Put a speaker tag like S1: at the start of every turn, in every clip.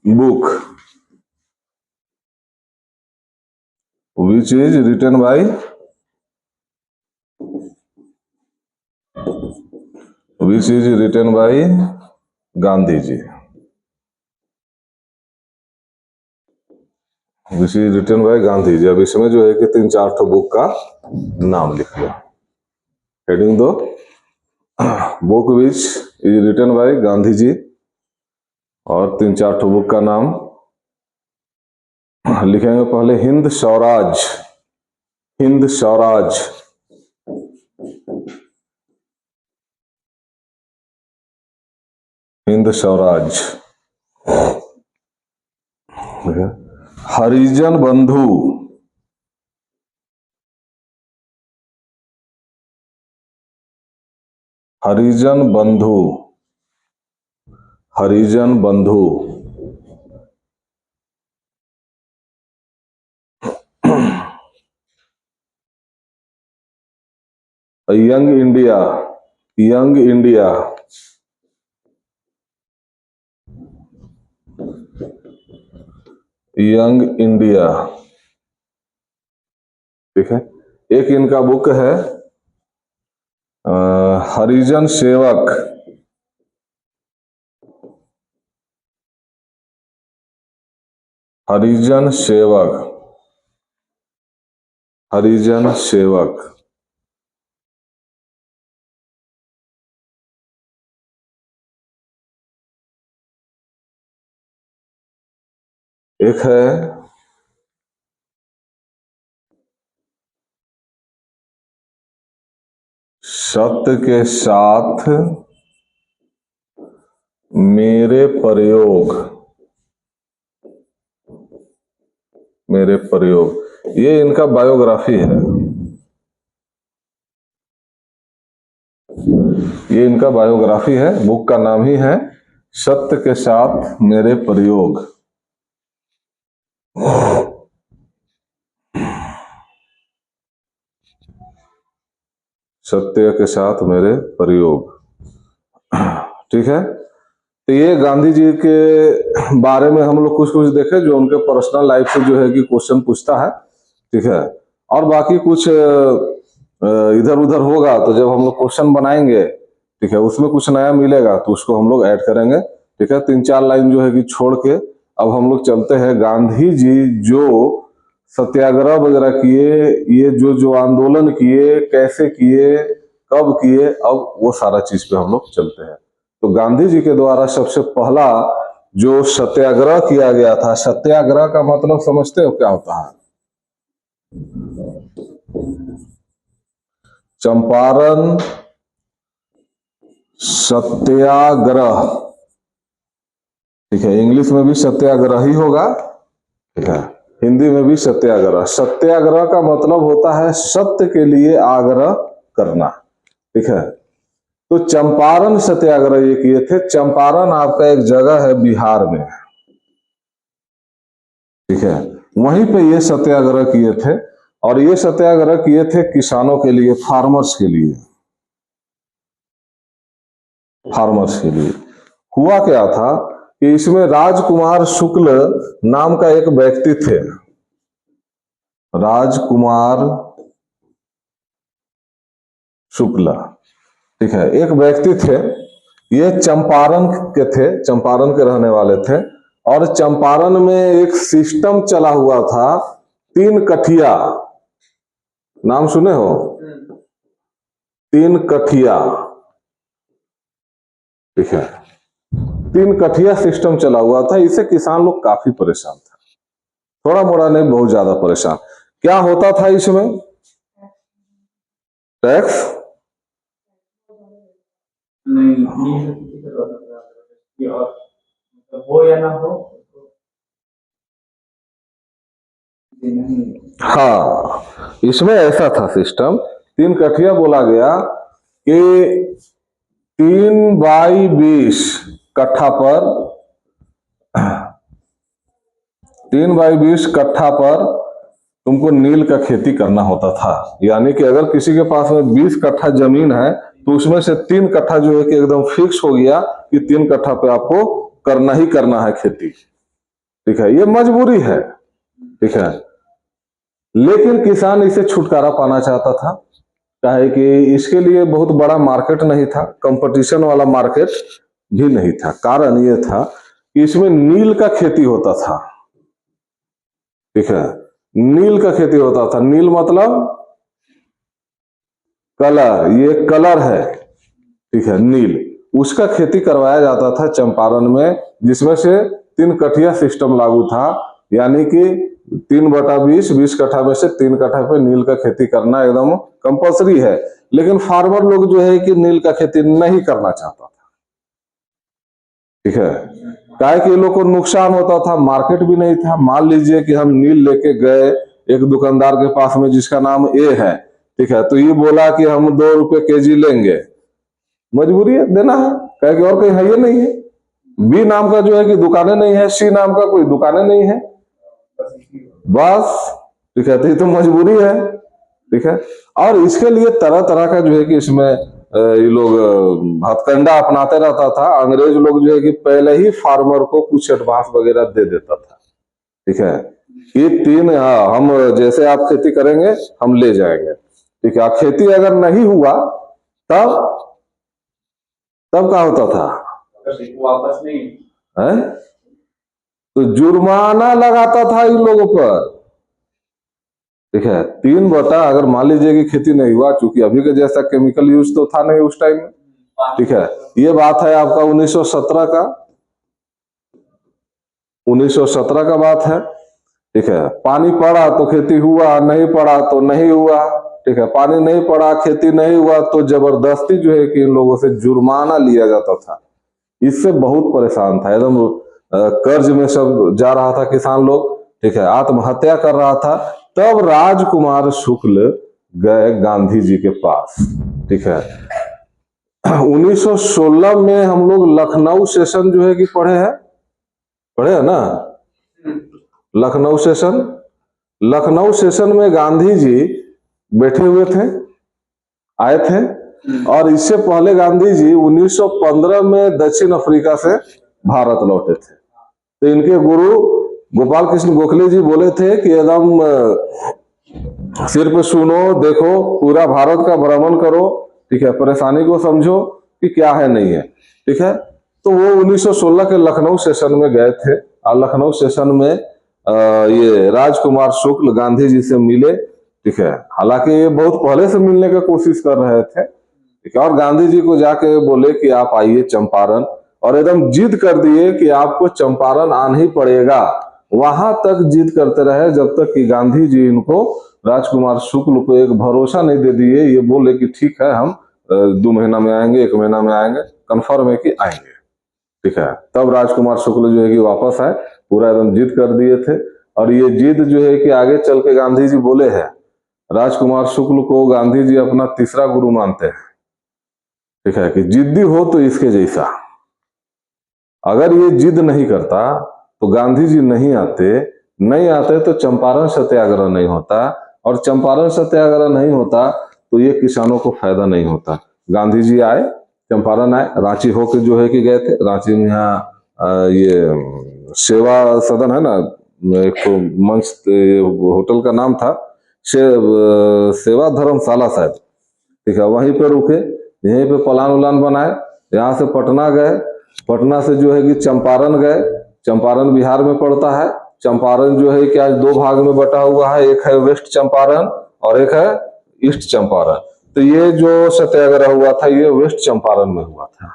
S1: book which is written by Gandhi ji, which is written by Gandhi ji. अब इसमें जो है कि 3-4 ठो बुक का नाम लिख लो। हेडिंग दो, book which is written by Gandhi ji, और 3-4 ठो बुक का नाम लिखेंगे। पहले हिंद स्वराज, हिंद स्वराज, हिंद स्वराज। हरिजन बंधु, हरिजन बंधु, हरिजन बंधु। Young India, young India, young India. ठीक है। एक इनका बुक है हरिजन सेवक, हरिजन सेवक, हरिजन सेवक। एक है सत्य के साथ मेरे प्रयोग, मेरे प्रयोग। ये इनका बायोग्राफी है, ये इनका बायोग्राफी है। बुक का नाम ही है सत्य के साथ मेरे प्रयोग। सत्य के साथ मेरे प्रयोग। ठीक है। तो ये गांधी जी के बारे में हम लोग कुछ कुछ देखे, जो उनके पर्सनल लाइफ से जो है कि क्वेश्चन पूछता है। ठीक है। और बाकी कुछ इधर उधर होगा तो जब हम लोग क्वेश्चन बनाएंगे, ठीक है, उसमें कुछ नया मिलेगा तो उसको हम लोग ऐड करेंगे। ठीक है। 3-4 लाइन जो है कि छोड़ के अब हम लोग चलते हैं। गांधी जी जो सत्याग्रह वगैरह किए, ये जो जो आंदोलन किए, कैसे किए, कब किए, अब वो सारा चीज पे हम लोग चलते हैं। तो गांधी जी के द्वारा सबसे पहला जो सत्याग्रह किया गया था, सत्याग्रह का मतलब समझते हो क्या होता है? चंपारण सत्याग्रह। ठीक है। इंग्लिश में भी सत्याग्रह ही होगा, ठीक है, हिंदी में भी सत्याग्रह। सत्याग्रह का मतलब होता है सत्य के लिए आग्रह करना। ठीक है। तो चंपारण सत्याग्रह ये किए थे। चंपारण आपका एक जगह है बिहार में, ठीक है, वहीं पे ये सत्याग्रह किए थे। और ये सत्याग्रह किए थे किसानों के लिए, फार्मर्स के लिए, फार्मर्स के लिए। हुआ क्या था कि इसमें राजकुमार शुक्ल नाम का एक व्यक्ति थे, राजकुमार शुक्ला। ठीक है। एक व्यक्ति थे, ये चंपारण के थे, चंपारण के रहने वाले थे। और चंपारण में एक सिस्टम चला हुआ था, 3 कठिया। नाम सुने हो? 3 कठिया। ठीक है। 3 कठिया सिस्टम चला हुआ था। इससे किसान लोग काफी परेशान थे, थोड़ा मोड़ा नहीं, बहुत ज्यादा परेशान। क्या होता था इसमें? टैक्स हो या ना हो। हाँ, इसमें ऐसा था सिस्टम, 3 कठिया बोला गया कि 3/20 कट्ठा पर, 3/20 कट्ठा पर तुमको नील का खेती करना होता था। यानी कि अगर किसी के पास में 20 कट्ठा जमीन है तो उसमें से 3 कट्ठा जो है कि एकदम फिक्स हो गया कि 3 कट्ठा पे आपको करना ही करना है खेती। ठीक है, ये मजबूरी है, ठीक है। लेकिन किसान इसे छुटकारा पाना चाहता था, काहे कि इसके लिए बहुत बड़ा मार्केट नहीं था, कंपटीशन वाला मार्केट भी नहीं था। कारण ये था कि इसमें नील का खेती होता था, ठीक है, नील का खेती होता था। नील मतलब कलर, ये कलर है, ठीक है, नील, उसका खेती करवाया जाता था चंपारण में, जिसमें से 3 कठिया सिस्टम लागू था, यानी कि 3/20, 20 कट्ठा में से 3 कट्ठा पे नील का खेती करना एकदम कंपल्सरी है। लेकिन फार्मर लोग जो है कि नील का खेती नहीं करना चाहता था, ठीक है, काहे कि लोग को नुकसान होता था, मार्केट भी नहीं था। मान लीजिए कि हम नील लेके गए एक दुकानदार के पास में जिसका नाम ए है, ठीक है, तो ये बोला कि हम 2 रुपए केजी लेंगे, मजबूरी है, देना है, कहे कि और कहीं है ये नहीं है। बी नाम का जो है कि दुकानें नहीं है, सी नाम का कोई दुकानें नहीं है, बस, ठीक है, तो ये तो मजबूरी है, ठीक है। और इसके लिए तरह तरह का जो है कि इसमें ये लोग हथकंडा अपनाते रहता था। अंग्रेज लोग जो है कि पहले ही फार्मर को कुछ एडवांस वगैरह दे देता था, ठीक है, कि 3, हम जैसे आप खेती करेंगे हम ले जाएंगे, ठीक है। खेती अगर नहीं हुआ तब क्या होता था, वापस नहीं है, तो जुर्माना लगाता था इन लोगों पर, ठीक है। 3 अगर मान लीजिए कि खेती नहीं हुआ, चूंकि अभी के जैसा केमिकल यूज तो था नहीं उस टाइम में, ठीक है। ये बात है आपका 1917 का, 1917 का बात है, ठीक है। पानी पड़ा तो खेती हुआ, नहीं पड़ा तो नहीं हुआ, ठीक है। पानी नहीं पड़ा, खेती नहीं हुआ, तो जबरदस्ती जो है कि इन लोगों से जुर्माना लिया जाता था। इससे बहुत परेशान था, एकदम कर्ज में सब जा रहा था किसान लोग, ठीक है, आत्महत्या कर रहा था। तब राजकुमार शुक्ल गए गांधी जी के पास, ठीक है। 1916 में हम लोग लखनऊ सेशन जो है कि पढ़े हैं ना, लखनऊ सेशन। लखनऊ सेशन में गांधी जी बैठे हुए थे, आए थे। और इससे पहले गांधी जी 1915 में दक्षिण अफ्रीका से भारत लौटे थे। तो इनके गुरु गोपाल कृष्ण गोखले जी बोले थे कि एकदम सिर्फ सुनो, देखो, पूरा भारत का भ्रमण करो, ठीक है, परेशानी को समझो कि क्या है नहीं है, ठीक है। तो वो 1916 के लखनऊ सेशन में गए थे, और लखनऊ सेशन में ये राजकुमार शुक्ल गांधी जी से मिले, ठीक है। हालांकि ये बहुत पहले से मिलने की कोशिश कर रहे थे, ठीक है। और गांधी जी को जाके बोले कि आप आइए चंपारण, और एकदम जिद कर दिए कि आपको चंपारण आना ही पड़ेगा। वहां तक जिद करते रहे जब तक कि गांधी जी इनको, राजकुमार शुक्ल को, एक भरोसा नहीं दे दिए। ये बोले कि ठीक है, हम 2 महीना में आएंगे, 1 महीना में आएंगे, कंफर्म है कि आएंगे, ठीक है। तब राजकुमार शुक्ल जो है कि वापस आए, पूरा एकदम जिद कर दिए थे। और ये जिद जो है कि आगे चल के गांधी जी बोले हैं, राजकुमार शुक्ल को गांधी जी अपना तीसरा गुरु मानते हैं, ठीक है, कि जिद्दी हो तो इसके जैसा। अगर ये जिद नहीं करता तो गांधी जी नहीं आते तो चंपारण सत्याग्रह नहीं होता, और चंपारण सत्याग्रह नहीं होता तो ये किसानों को फायदा नहीं होता। गांधी जी आए, चंपारण आए, रांची होके जो है कि गए थे। रांची में यहाँ ये सेवा सदन है ना, एक तो मंच, होटल का नाम था सेवा धर्मशाला शायद, ठीक है, वहीं पे रुके, यहीं पे प्लान उलान बनाए। यहाँ से पटना गए, पटना से जो है कि चंपारण गए। चंपारण बिहार में पड़ता है। चंपारण जो है कि आज 2 भाग में बटा हुआ है, एक है वेस्ट चंपारण और एक है ईस्ट चंपारण। तो ये जो सत्याग्रह हुआ था ये वेस्ट चंपारण में हुआ था,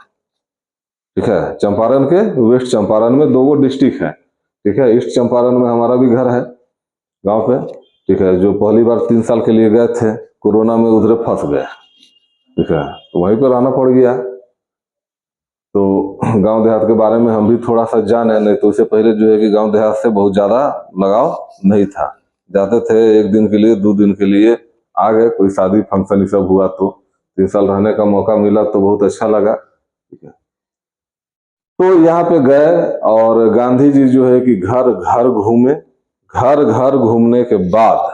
S1: ठीक है। चंपारण के वेस्ट चंपारण में 2 डिस्ट्रिक्ट है, ठीक है। ईस्ट चंपारण में हमारा भी घर है गांव पे, ठीक है, जो पहली बार 3 साल के लिए गए थे, कोरोना में उधर फंस गए, ठीक है, तो वहीं पर रहना पड़ गया। तो गांव देहात के बारे में हम भी थोड़ा सा जाने, नहीं तो उससे पहले जो है कि गांव देहात से बहुत ज्यादा लगाव नहीं था। जाते थे 1 दिन के लिए, 2 दिन के लिए आ गए, कोई शादी फंक्शन ये सब हुआ तो 3 साल रहने का मौका मिला तो बहुत अच्छा लगा, ठीक है। तो यहाँ पे गए और गांधी जी जो है कि घर घर घूमे। घर घर घूमने के बाद,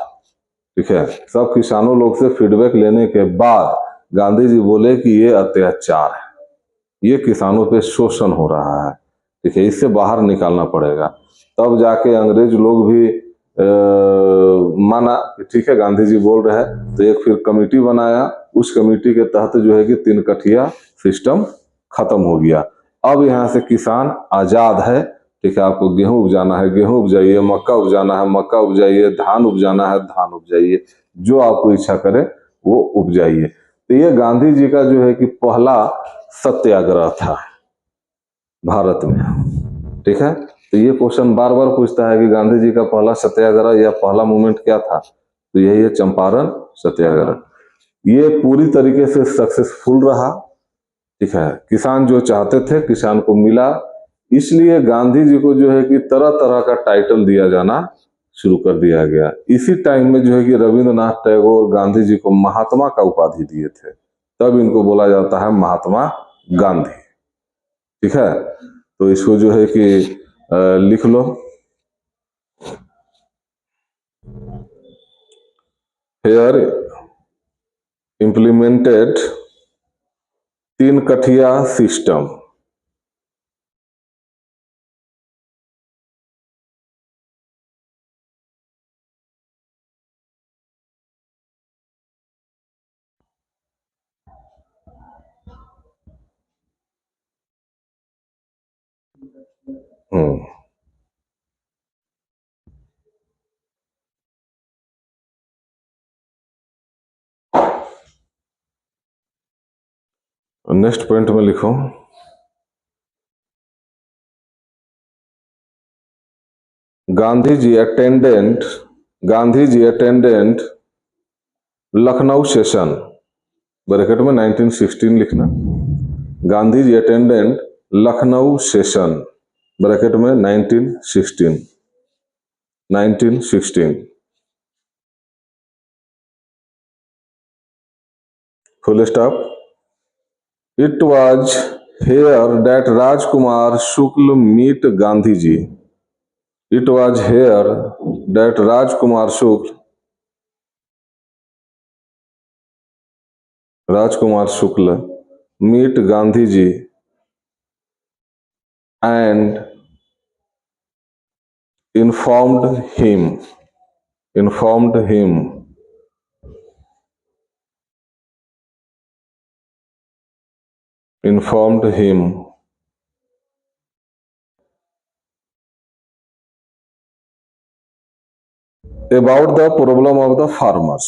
S1: ठीक है, सब किसानों लोग से फीडबैक लेने के बाद गांधी जी बोले कि ये अत्याचार है, ये किसानों पे शोषण हो रहा है, ठीक है, इससे बाहर निकालना पड़ेगा। तब जाके अंग्रेज लोग भी माना कि ठीक है गांधी जी बोल रहे हैं। तो एक फिर कमेटी बनाया, उस कमेटी के तहत जो है कि 3 कठिया सिस्टम खत्म हो गया। अब यहाँ से किसान आजाद है। ठीक है, आपको गेहूं उपजाना है गेहूं उपजाइए, मक्का उपजाना है मक्का उपजाइए, धान उपजाना है धान उपजाइए, जो आपको इच्छा करे वो उपजाइए। तो ये गांधी जी का जो है कि पहला सत्याग्रह था भारत में। ठीक है, तो ये क्वेश्चन बार बार पूछता है कि गांधी जी का पहला सत्याग्रह या पहला मूवमेंट क्या था। तो यही है चंपारण सत्याग्रह। ये पूरी तरीके से सक्सेसफुल रहा। ठीक है, किसान जो चाहते थे किसान को मिला। इसलिए गांधी जी को जो है कि तरह तरह का टाइटल दिया जाना शुरू कर दिया गया। इसी टाइम में जो है कि रविंद्रनाथ टैगोर गांधी जी को महात्मा का उपाधि दिए थे। तब इनको बोला जाता है महात्मा गांधी। ठीक है, तो इसको जो है कि लिख लो। Here implemented 3 kathia system. Hmm, next point में लिखो। Gandhi ji attended Lucknow session, bracket में 1916 लिखना। Gandhi ji attended Lucknow session, bracket में 1916 full stop. It was here that Rajkumar Shukla meet Gandhi ji. It was here that Rajkumar Shukla meet Gandhi ji and informed him informed him informed him about the problem of the farmers.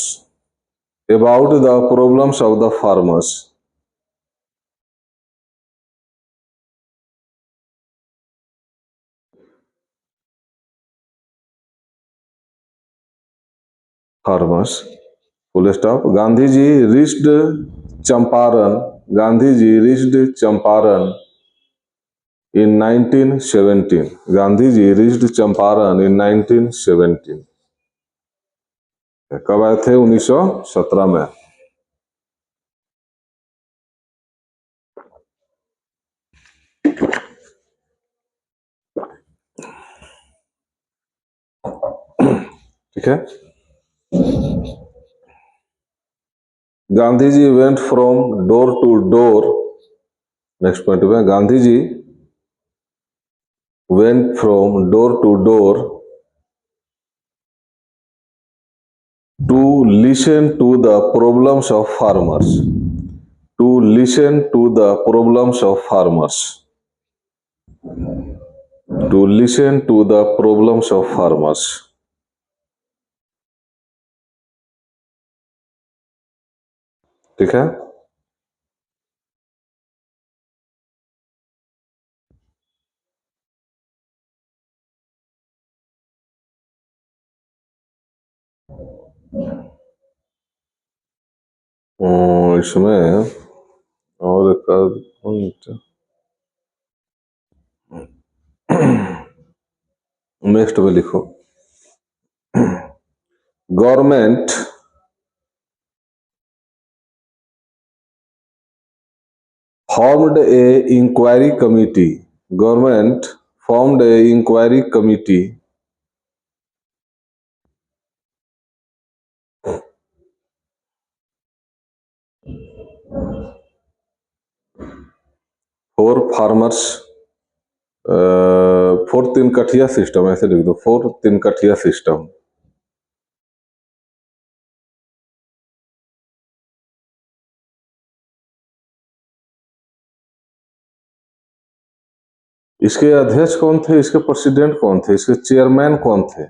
S1: Farmers, full stop. Champaran Gandhi ji reached Champaran in 1917. Gandhi ji reached Champaran in 1917. कब आए थे? 1917 में। ठीक है, Gandhi ji went from door to door. Next point में गांधी जी went from door to door to listen to the problems of farmers. To listen to the problems of farmers. To listen to the problems of farmers. ठीक है, इसमें और एक point next में लिखो। Government formed a inquiry committee. Government formed a inquiry committee for farmers four तीन कठिया system, ऐसे लिख दो, फोर तीन कठिया सिस्टम। इसके अध्यक्ष कौन थे, इसके प्रेसिडेंट कौन थे, इसके चेयरमैन कौन थे,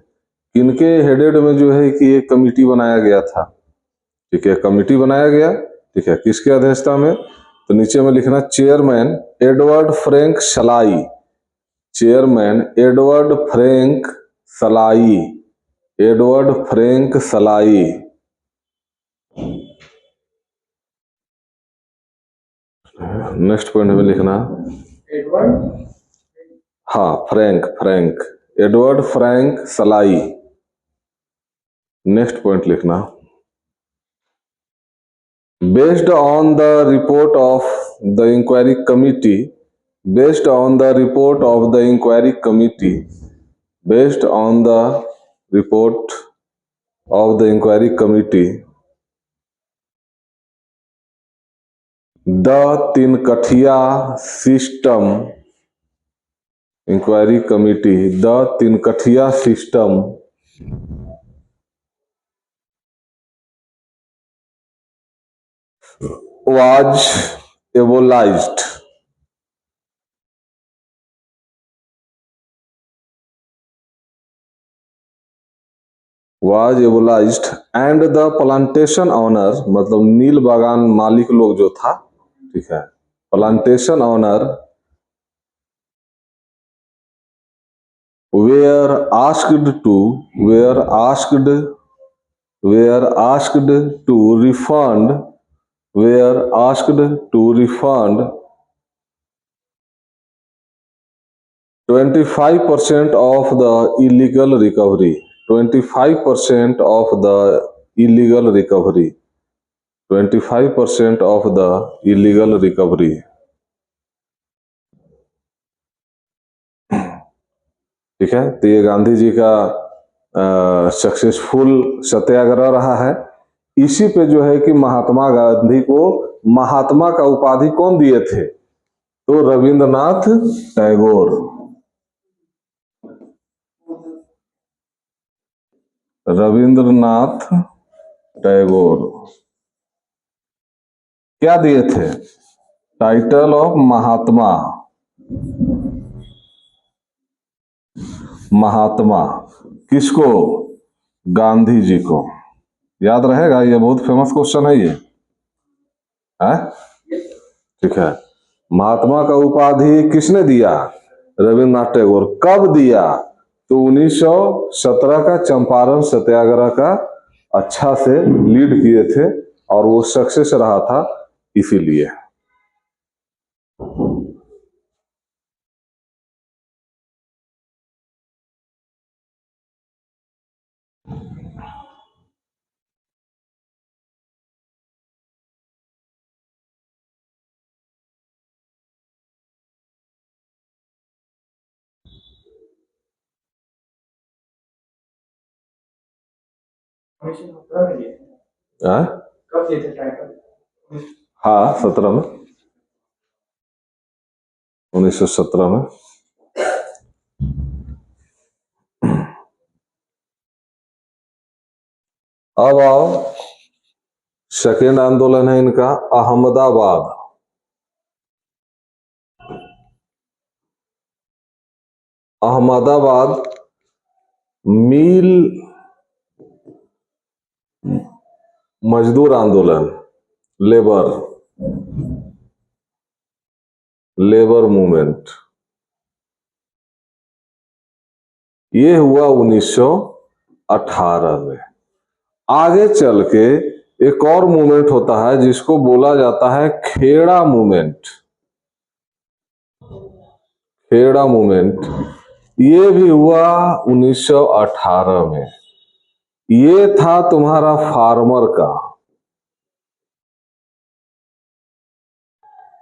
S1: इनके हेडेड में जो है कि एक कमिटी बनाया गया था। ठीक है, कमिटी बनाया गया। ठीक है, किसके अध्यक्षता में, तो नीचे में लिखना chairman Edward Frank Sly, chairman Edward Frank Sly, Edward Frank Sly. Next point में लिखना
S2: एडवर्ड,
S1: हाँ Frank, Frank Edward Frank Sly. Next point लिखना based on the report of the inquiry committee, based on the report of the inquiry committee, based on the report of the inquiry committee, the Tinkathia system, inquiry committee, the Tinkathia system was abolished, was abolished and the plantation owner, मतलब नील बागान मालिक लोग जो था, ठीक है, plantation owner were asked to, were asked, were asked to refund, were asked to refund 25% of the illegal recovery, 25% of the illegal recovery, 25% of the illegal recovery। ठीक है, तो ये गांधी जी का सक्सेसफुल सत्याग्रह रहा है। इसी पे जो है कि महात्मा गांधी को महात्मा का उपाधि कौन दिए थे, तो रविंद्रनाथ टैगोर, रविंद्रनाथ टैगोर क्या दिए थे, टाइटल ऑफ महात्मा, महात्मा किसको, गांधी जी को। याद रहेगा, ये बहुत फेमस क्वेश्चन है ये है? ठीक है, महात्मा का उपाधि किसने दिया, रविंद्रनाथ टैगोर। कब दिया, तो 1917 का चंपारण सत्याग्रह का अच्छा से लीड किए थे और वो सक्सेस रहा था, इसीलिए।
S2: कब दिए थे टाइटल?
S1: हाँ 17 में, 1917 में। अब आओ, सेकेंड आंदोलन है इनका अहमदाबाद। अहमदाबाद मिल मजदूर आंदोलन, लेबर, लेबर मूवमेंट, ये हुआ 1918 में। आगे चल के एक और मूवमेंट होता है जिसको बोला जाता है खेड़ा मूवमेंट, खेड़ा मूवमेंट, ये भी हुआ 1918 में। ये था तुम्हारा फार्मर का,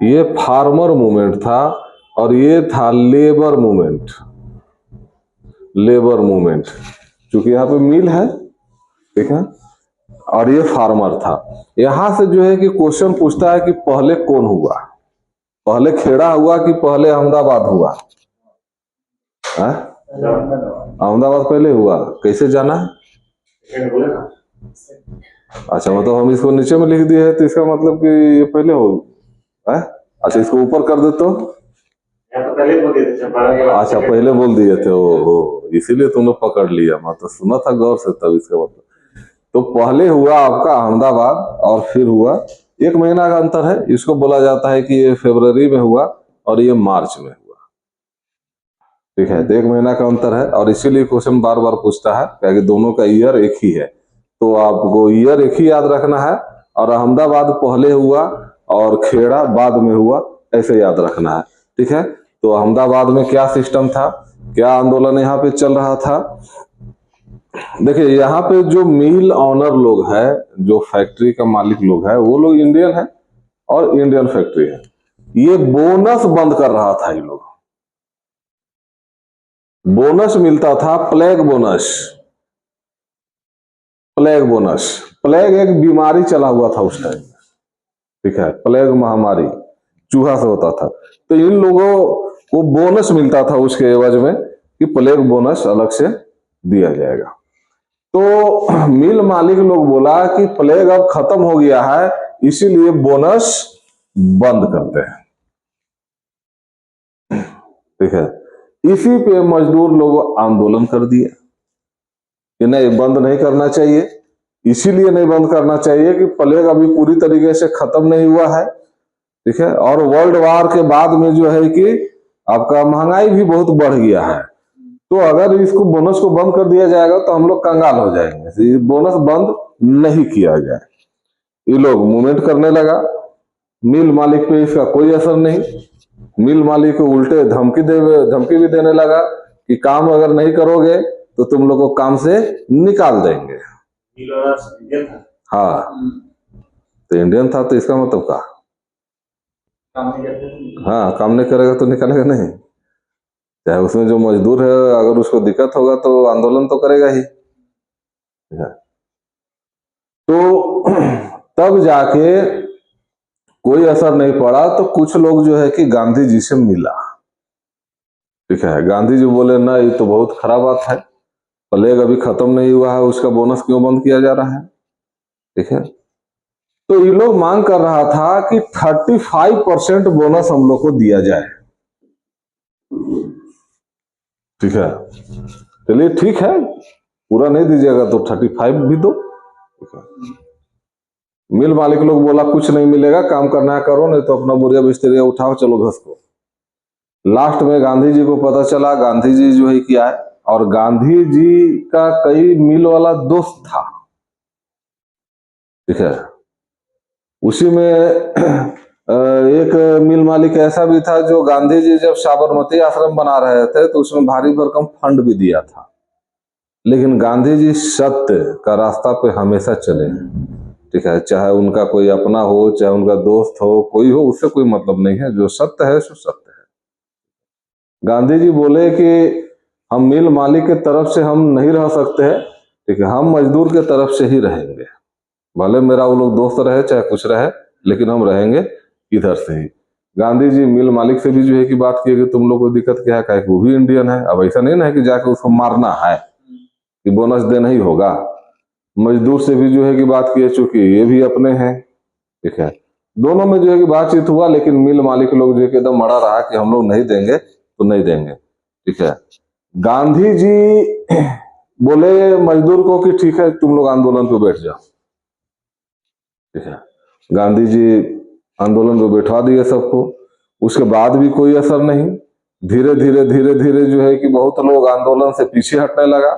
S1: ये फार्मर मूवमेंट था, और ये था लेबर मूवमेंट, लेबर मूवमेंट, क्योंकि यहाँ पे मिल है, ठीक है, और ये फार्मर था। यहां से जो है कि क्वेश्चन पूछता है कि पहले कौन हुआ, पहले खेड़ा हुआ कि पहले अहमदाबाद हुआ। हाँ? अहमदाबाद पहले हुआ, कैसे जाना है? अच्छा, मतलब हम इसको नीचे में लिख दिए है तो इसका मतलब कि ये पहले हो है? अच्छा, इसको ऊपर कर दे तो
S2: पहले बोल दिए थे चंपारण के बाद।
S1: अच्छा, पहले बोल दिए थे, ओ इसीलिए तुम लोग पकड़ लिया। मैं तो सुना था गौर से, तब इसका मतलब तो पहले हुआ आपका अहमदाबाद और फिर हुआ, 1 महीना का अंतर है। इसको बोला जाता है कि ये फरवरी में हुआ और ये मार्च में हुआ। ठीक है, तो 1 महीना का अंतर है और इसीलिए क्वेश्चन बार बार पूछता है क्योंकि दोनों का ईयर एक ही है, तो आपको ईयर एक ही याद रखना है। और अहमदाबाद पहले हुआ और खेड़ा बाद में हुआ, ऐसे याद रखना है। ठीक है, तो अहमदाबाद में क्या सिस्टम था, क्या आंदोलन यहाँ पे चल रहा था? देखिए, यहाँ पे जो मिल ऑनर लोग है, जो फैक्ट्री का मालिक लोग है, वो लोग इंडियन है और इंडियन फैक्ट्री है। ये बोनस बंद कर रहा था। ये लोग बोनस मिलता था, plague bonus. Plague bonus, plague एक बीमारी चला हुआ था उस टाइम। ठीक है, प्लेग महामारी चूहा से होता था, तो इन लोगों को बोनस मिलता था उसके एवज में कि प्लेग बोनस अलग से दिया जाएगा। तो मिल मालिक लोग बोला कि प्लेग अब खत्म हो गया है, इसीलिए बोनस बंद करते हैं। ठीक है, इसी पे मजदूर लोग आंदोलन कर दिए कि नहीं, बंद नहीं करना चाहिए। इसीलिए नहीं बंद करना चाहिए कि प्लेग अभी पूरी तरीके से खत्म नहीं हुआ है। ठीक है, और वर्ल्ड वार के बाद में जो है कि आपका महंगाई भी बहुत बढ़ गया है, तो अगर इसको बोनस को बंद कर दिया जाएगा तो हम लोग कंगाल हो जाएंगे। ये बोनस बंद नहीं किया जाए। ये लोग मूवमेंट करने लगा। मिल मालिक पे इसका कोई असर नहीं। मिल मालिक को उल्टे धमकी भी देने लगा कि काम अगर नहीं करोगे तो तुम लोग को काम से निकाल देंगे। हाँ, तो इंडियन था तो इसका मतलब क्या? हाँ, काम नहीं करेगा तो निकालेगा नहीं। चाहे उसमें जो मजदूर है, अगर उसको दिक्कत होगा तो आंदोलन तो करेगा ही। तो तब जाके कोई असर नहीं पड़ा, तो कुछ लोग जो है कि गांधी जी से मिला। ठीक है, गांधी जी बोले ना, ये तो बहुत खराब बात है, प्लेग अभी खत्म नहीं हुआ है, उसका बोनस क्यों बंद किया जा रहा है? ठीक है, तो ये लोग मांग कर रहा था कि 35% बोनस हम लोग को दिया जाए। ठीक है, चलिए ठीक है, पूरा नहीं दीजिएगा तो 35 भी दो। मिल मालिक लोग बोला कुछ नहीं मिलेगा, काम करना है करो, नहीं तो अपना बोरिया बिस्तरिया उठाओ, चलो घर को। लास्ट में गांधी जी को पता चला, गांधी जी जो है किया है, और गांधी जी का कई मिल वाला दोस्त था। ठीक है, उसी में एक मिल मालिक ऐसा भी था जो गांधी जी जब साबरमती आश्रम बना रहे थे तो उसमें भारी भरकम फंड भी दिया था, लेकिन गांधी जी सत्य का रास्ता पे हमेशा चले। ठीक है, चाहे उनका कोई अपना हो, चाहे उनका दोस्त हो, कोई हो, उससे कोई मतलब नहीं है। जो सत्य है सो सत्य है। गांधी जी बोले कि हम मिल मालिक के तरफ से हम नहीं रह सकते हैं, ठीक है, हम मजदूर के तरफ से ही रहेंगे। भले मेरा वो लोग दोस्त रहे चाहे कुछ रहे, लेकिन हम रहेंगे इधर से ही। गांधी जी मिल मालिक से भी जो है कि बात की कि तुम लोग को दिक्कत क्या है, कहे वो भी इंडियन है। अब ऐसा नहीं ना है कि जाके उसको मारना है कि बोनस देना ही होगा। मजदूर से भी जो है कि बात की, चूंकि ये भी अपने हैं। ठीक है, दोनों में जो है कि बातचीत हुआ, लेकिन मिल मालिक लोग जो है कि एकदम मरा रहा कि हम लोग नहीं देंगे तो नहीं देंगे। ठीक है, गांधी जी बोले मजदूर को कि ठीक है, तुम लोग आंदोलन पे बैठ जाओ। ठीक है, गांधी जी आंदोलन पे बैठा दिए सबको। उसके बाद भी कोई असर नहीं। धीरे धीरे जो है कि बहुत लोग आंदोलन से पीछे हटने लगा।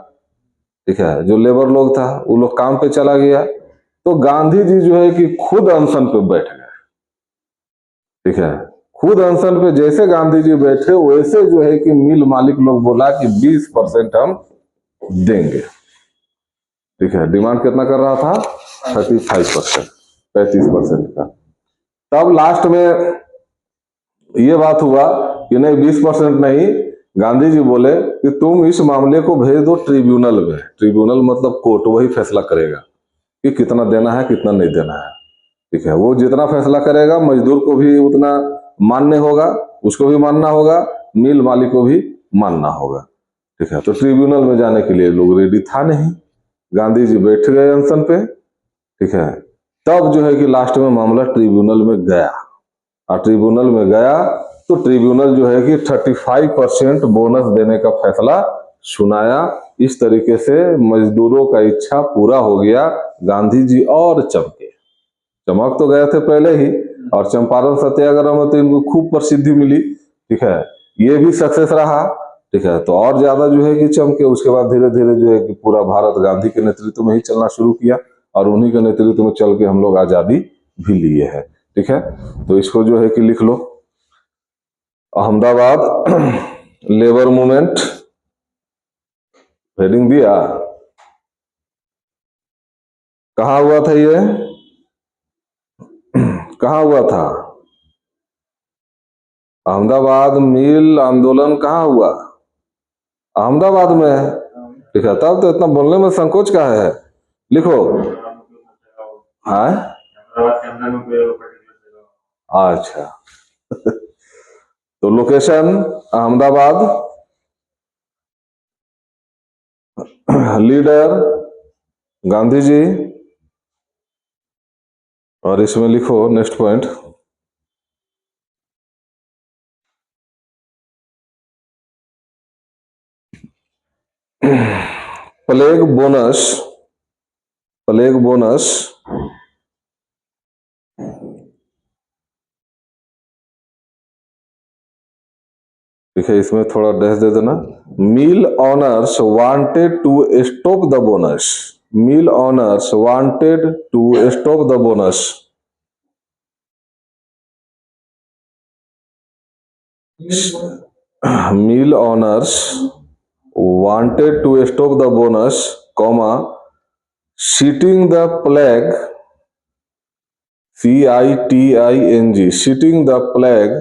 S1: ठीक है, जो लेबर लोग था वो लोग काम पे चला गया, तो गांधी जी जो है कि खुद अनशन पे बैठ गए। ठीक है, खुद अनशन पे जैसे गांधी जी बैठे, वैसे जो है कि मिल मालिक लोग बोला कि 20% हम देंगे। ठीक है, डिमांड कितना कर रहा था? 35%, 35% का। तब लास्ट में ये बात हुआ कि नहीं, 20% नहीं। गांधी जी बोले कि तुम इस मामले को भेज दो ट्रिब्यूनल में। ट्रिब्यूनल मतलब कोर्ट, वही फैसला करेगा कि कितना देना है कितना नहीं देना है। ठीक है, वो जितना फैसला करेगा मजदूर को भी उतना मान्य होगा, उसको भी मानना होगा, मिल मालिक को भी मानना होगा। ठीक है, तो ट्रिब्यूनल में जाने के लिए लोग रेडी था नहीं, गांधी जी बैठ गए अनशन पे। ठीक है, तब जो है कि लास्ट में मामला ट्रिब्यूनल में गया, और ट्रिब्यूनल में गया तो ट्रिब्यूनल जो है कि 35% बोनस देने का फैसला सुनाया। इस तरीके से मजदूरों का इच्छा पूरा हो गया। गांधी जी और चमके, चमक तो गए थे पहले ही, और चंपारण सत्याग्रह में तो इनको खूब प्रसिद्धि मिली। ठीक है, ये भी सक्सेस रहा। ठीक है, तो और ज्यादा जो है कि चमके। उसके बाद धीरे धीरे जो है कि पूरा भारत गांधी के नेतृत्व में ही चलना शुरू किया, और उन्हीं के नेतृत्व में चल के हम लोग आजादी भी लिए हैं। ठीक है, तो इसको जो है कि लिख लो, अहमदाबाद लेबर मूवमेंट, हेडिंग दिया। कहाँ हुआ था ये, कहाँ हुआ था? अहमदाबाद मिल आंदोलन कहाँ हुआ? अहमदाबाद में है। ठीक है, तब तो इतना बोलने में संकोच का है, लिखो। हाँ,
S2: अहमदाबाद के अंदर में कोई पर्टिकुलर जगह?
S1: अच्छा तो लोकेशन अहमदाबाद, लीडर गांधी जी, और इसमें लिखो next point, plague bonus, plague bonus ठीक है, इसमें थोड़ा डैश दे देना। Mill owners wanted to stop the bonus, mill owners wanted to stop the bonus. Mill owners wanted to stop the bonus, comma, shitting the plague, CITING, shitting the plague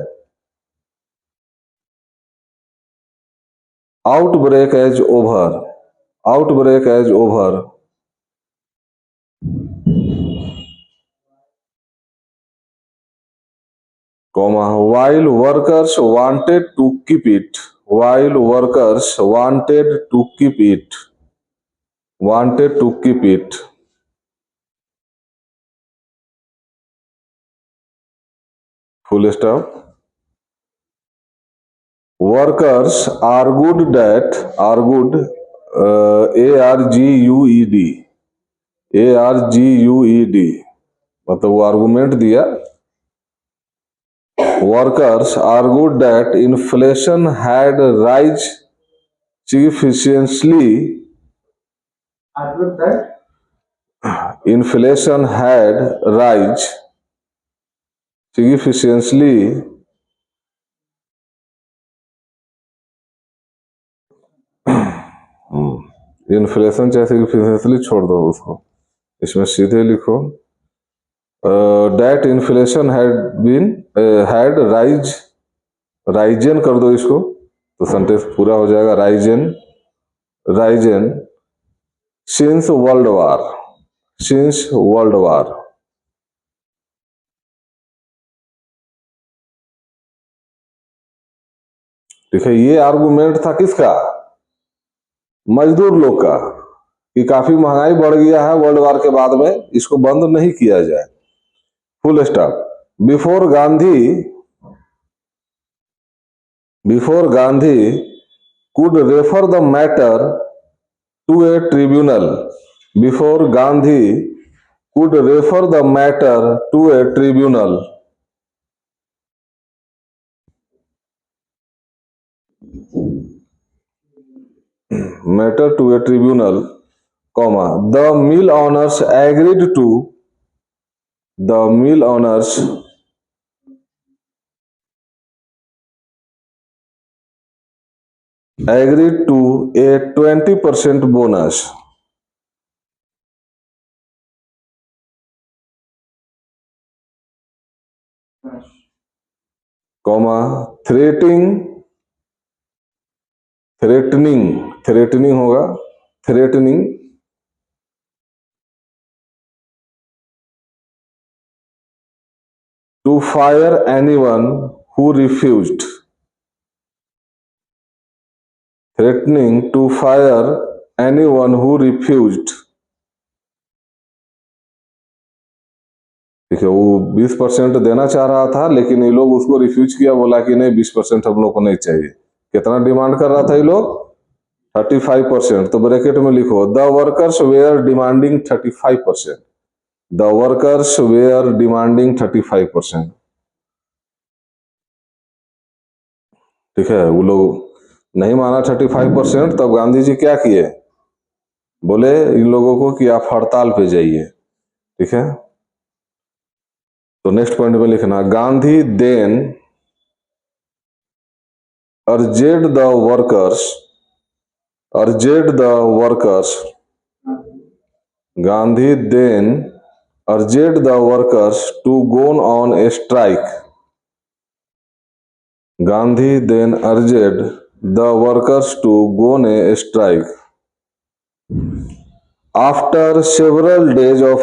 S1: outbreak as over, outbreak as over, comma, while workers wanted to keep it, while workers wanted to keep it, wanted to keep it, full stop. Workers argued that, argued, ARGUED, ARGUED, मतलब वो argument दिया। Workers argued that inflation had rise significantly,
S2: Argued that
S1: inflation had rise significantly, inflation चाहे significantly छोड़ दो उसको, इसमें सीधे लिखो that inflation had been, had rise, risen कर दो इसको, तो सेंटेंस पूरा हो जाएगा। Risen, risen since world war, since world war. ठीक है, ये आर्गुमेंट था किसका? मजदूर लोग का, कि काफी महंगाई बढ़ गया है वर्ल्ड वार के बाद में, इसको बंद नहीं किया जाए। Full stop. Before Gandhi, before Gandhi could refer the matter to a tribunal, before Gandhi could refer the matter to a tribunal, matter to a tribunal, comma, the mill owners agreed to, the mill owners agreed to a 20% bonus, comma, threatening होगा, threatening to fire anyone who refused, threatening to fire anyone who refused। ठीक है, वो 20% देना चाह रहा था, लेकिन ये लोग उसको रिफ्यूज किया, बोला कि नहीं 20% हम लोग को नहीं चाहिए। कितना डिमांड कर रहा था ये लोग? 35%। तो ब्रैकेट में लिखो the workers were demanding 35%। The workers were demanding 35%। ठीक है, वो लोग नहीं माना 35%। तब गांधी जी क्या किए? बोले इन लोगों को कि आप हड़ताल पे जाइए। ठीक है, तो नेक्स्ट पॉइंट में लिखना Gandhi then urged the workers Gandhi then urged the workers to go on a strike। Gandhi then urged the workers to go on a strike। After several days of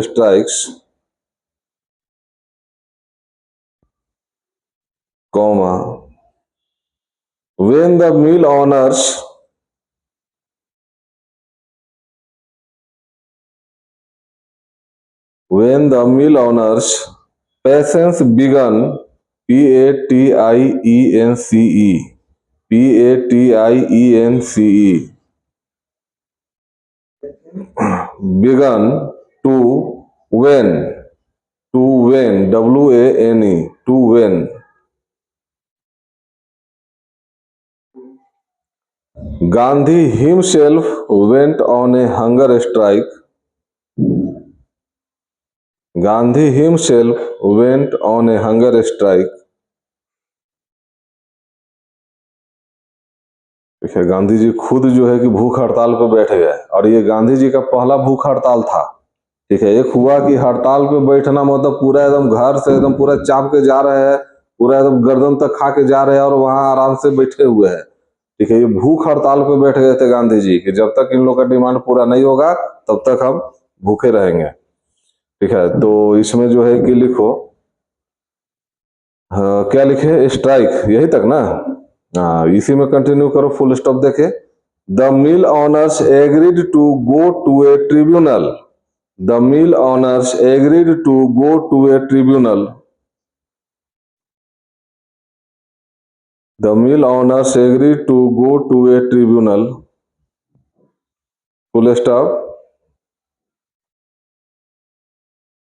S1: strikes, comma, when the mill owners patience began, PATIENCE began to wane, WANE, to wane। Gandhi himself went on a hunger strike। Gandhi himself went on a hunger strike। देखिए, गांधी जी खुद जो है कि भूख हड़ताल पर बैठ गए, और ये गांधी जी का पहला भूख हड़ताल था। ठीक है, एक हुआ कि हड़ताल पे बैठना मतलब पूरा एकदम घर से एकदम पूरा चाप के जा रहे हैं, पूरा एकदम गर्दन तक खा के जा रहे हैं और वहां आराम से बैठे हुए हैं। ठीक है, ये भूख हड़ताल पे बैठ गए थे गांधी जी कि जब तक इन लोग का डिमांड पूरा नहीं होगा तब तक हम भूखे रहेंगे। ठीक है, तो इसमें जो है कि लिखो क्या लिखे? स्ट्राइक, यही तक ना? हाँ, इसी में कंटिन्यू करो, फुल स्टॉप देखे। The mill owners agreed to go to a tribunal. The mill owners agreed to go to a tribunal. The mill owners agreed to go to a tribunal, full stop.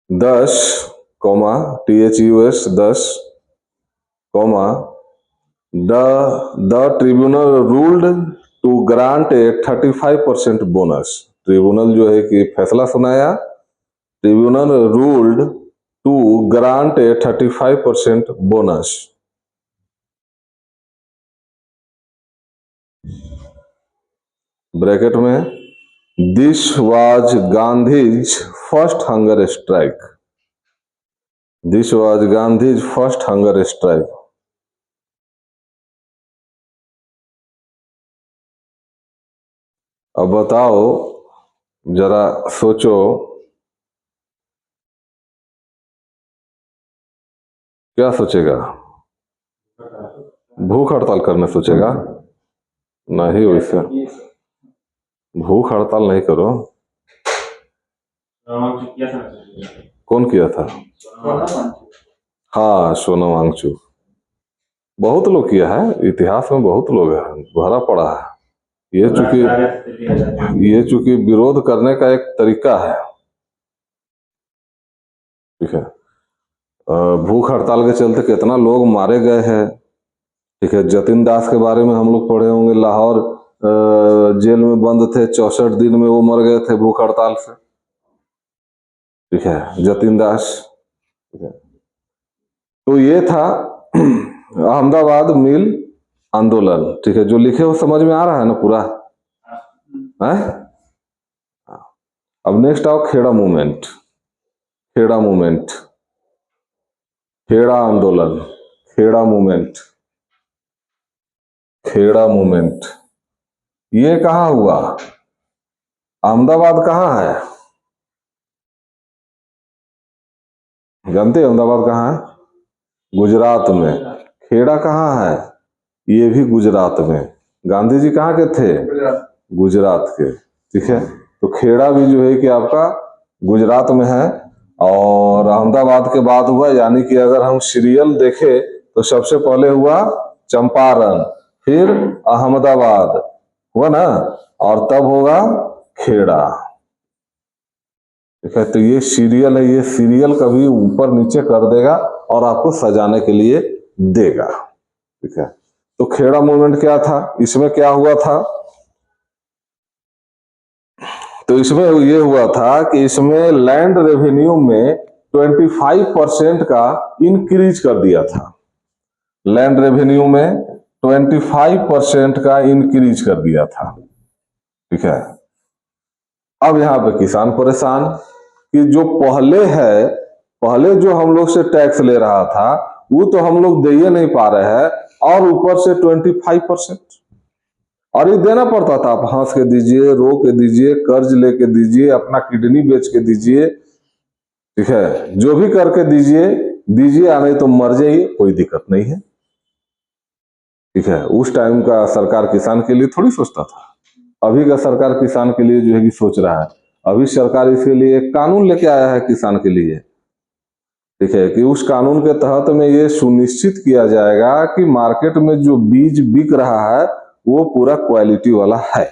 S1: 10, THUS 10, the tribunal ruled to grant a 35% bonus. Tribunal जो है कि फैसला सुनाया, tribunal ruled to grant a 35% bonus. Bracket में this was Gandhi's first hunger strike. This was Gandhi's first hunger strike. अब बताओ, जरा सोचो, क्या सोचेगा? भूख हड़ताल करने सोचेगा? नहीं, वैसे भूख हड़ताल नहीं करो। कौन किया था? हाँ, सोनम वांगचुक। बहुत लोग किया है, इतिहास में बहुत लोग है, भरा पड़ा है। ये चूंकि विरोध करने का एक तरीका है। ठीक है, भूख हड़ताल के चलते कितना लोग मारे गए हैं। ठीक है, जतिन दास के बारे में हम लोग पढ़े होंगे, लाहौर जेल में बंद थे, 64 दिन में वो मर गए थे भूख हड़ताल से। ठीक है, जतिन दास। ठीक है, तो ये था अहमदाबाद मिल आंदोलन। ठीक है, जो लिखे वो समझ में आ रहा है ना पूरा है? अब नेक्स्ट आओ खेड़ा मूवमेंट। खेड़ा मूवमेंट, खेड़ा आंदोलन, खेड़ा मूवमेंट, खेड़ा मूवमेंट। ये कहाँ हुआ? अहमदाबाद कहाँ है? जानते हैं अहमदाबाद कहाँ है? गुजरात में। खेड़ा कहाँ है? ये भी गुजरात में। गांधी जी कहाँ के थे? गुजरात के। ठीक है, तो खेड़ा भी जो है कि आपका गुजरात में है। और अहमदाबाद के बाद हुआ, यानी कि अगर हम सीरियल देखें तो सबसे पहले हुआ चंपारण, फिर अहमदाबाद हुआ ना, और तब होगा खेड़ा। ठीक है, तो ये सीरियल है, ये सीरियल कभी ऊपर नीचे कर देगा और आपको सजाने के लिए देगा। ठीक है, तो खेड़ा मूवमेंट क्या था, इसमें क्या हुआ था? तो इसमें ये हुआ था कि इसमें लैंड रेवेन्यू में 25% का इंक्रीज कर दिया था। लैंड रेवेन्यू में 25% का इंक्रीज कर दिया था। ठीक है, अब यहां पे किसान परेशान कि जो पहले जो हम लोग से टैक्स ले रहा था वो तो हम लोग दे ही नहीं पा रहे हैं, और ऊपर से 25%, और ये देना पड़ता था। आप हंस के दीजिए, रो के दीजिए, कर्ज लेके दीजिए, अपना किडनी बेच के दीजिए। ठीक है, जो भी करके दीजिए दीजिए, या नहीं तो मर जाइए, कोई दिक्कत नहीं है। ठीक है, उस टाइम का सरकार किसान के लिए थोड़ी सोचता था। अभी का सरकार किसान के लिए जो है कि सोच रहा है। अभी सरकार इसके लिए एक कानून लेके आया है किसान के लिए। ठीक है, कि उस कानून के तहत में ये सुनिश्चित किया जाएगा कि मार्केट में जो बीज बिक रहा है वो पूरा क्वालिटी वाला है।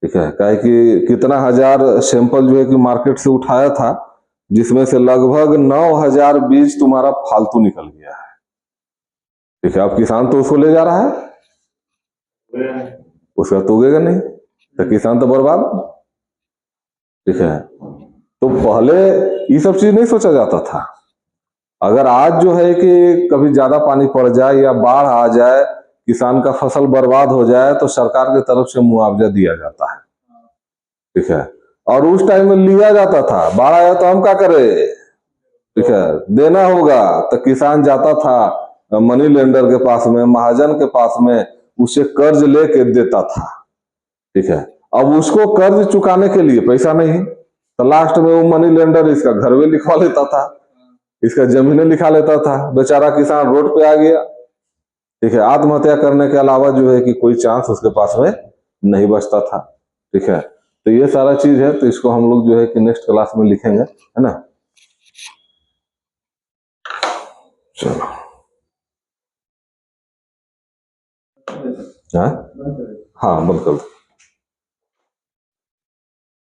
S1: ठीक है, काहे कि कितना हजार सैंपल जो है कि मार्केट से उठाया था, जिसमें से लगभग 9,000 बीज तुम्हारा फालतू निकल गया है। ठीक है, अब किसान तो उसको ले जा रहा है, उसका तो उगेगा नहीं, तो किसान तो बर्बाद। ठीक है, तो पहले ये सब चीज नहीं सोचा जाता था। अगर आज जो है कि कभी ज्यादा पानी पड़ जाए या बाढ़ आ जाए, किसान का फसल बर्बाद हो जाए, तो सरकार की तरफ से मुआवजा दिया जाता है। ठीक है, और उस टाइम में लिया जाता था, बाढ़ आया तो हम क्या करें? ठीक है, देना होगा, तो किसान जाता था मनी लेंडर के पास में, महाजन के पास में, उसे कर्ज लेके देता था। ठीक है, अब उसको कर्ज चुकाने के लिए पैसा नहीं, तो लास्ट में वो मनी लेंडर इसका घर में लिखवा लेता था, इसका जमीनें लिखा लेता था, बेचारा किसान रोड पे आ गया। ठीक है, आत्महत्या करने के अलावा जो है कि कोई चांस उसके पास में नहीं बचता था। ठीक है, तो ये सारा चीज है, तो इसको हम लोग जो है कि नेक्स्ट क्लास में लिखेंगे, है ना। चलो, हाँ हाँ, बंद कर दो।